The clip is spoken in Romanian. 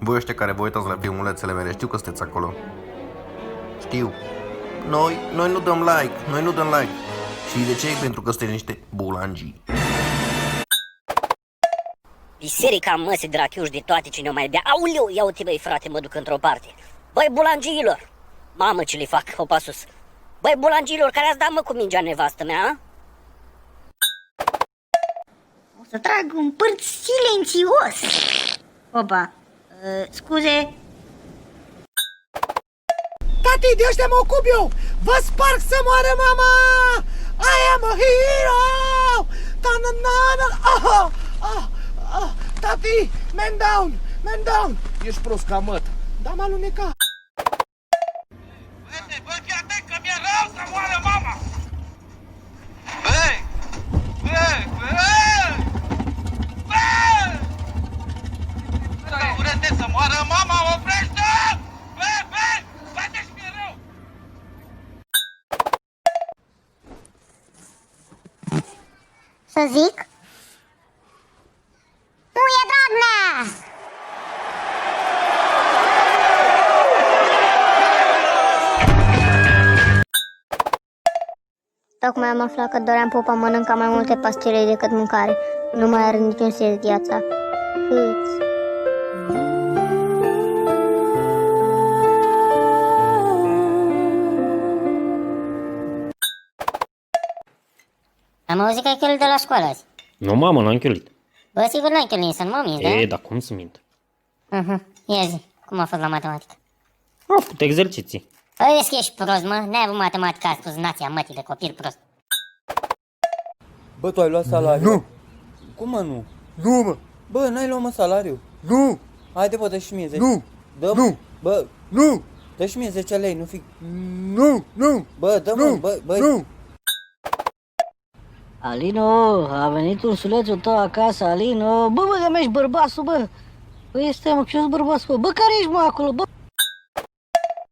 Voi ăștia care vă uitați la filmulețele mele, știu că sunteți acolo. Știu. Noi nu dăm like, noi nu dăm like. Și de ce? Pentru că sunteți niște bulangii. Biserica măsii drachiuși de toate cine o mai bea. Auleu, ia uite băi frate, mă duc într-o parte. Băi bulangiilor, mamă ce le fac, hopa sus. Băi bulangiilor, care ați dat mă cu mingea nevastă mea, a? O să trag un pârț silențios. Opa, scuze. Tati, de ăștia mă ocup eu! Vă sparg să moară mama! I am a hero! Tati, man down! Ești prost ca măt, dar m-a alunecat. Bă, fii atent că mi-e rău să moară mama! Băi! Da, urete să moară mama, oprește! Bă, bate-și mi-e rău! Să zic? Muie Dragnea! Tocmai am aflat că Dorian Popa mănâncă mai multe pastile decât mâncare. Nu mai are niciun sens viața. Hâți. Am auzit că ai cheltuit de la școală azi. Nu, mamă, n-am cheltuit. Bă, sigur n-ai cheltuit, să nu mă minți, da? E, dar cum să mint? Ia zi, cum a fost la matematică? Am făcut exerciții. Păi, că ești prost, mă, n-ai avut matematică astăzi, nația mătii de copil prost. Bă, tu ai luat salariu? Nu. Cum mă nu? Nu, mă. Bă, n-ai luat mă salariu? Nu. Haide, bă, dă și mie 10. Nu. Dă, Nu. Bă, Nu. dă și mie 10 lei, nu fi... Nu. Bă, dă mă, bă. Nu. Alino, a venit ursulețul tău acasă, Alino. Bă, că mi-ești bărbasul, bă. Bă, este mă, ce-s bărbasul, bă? Bă, care ești, mă, acolo, bă?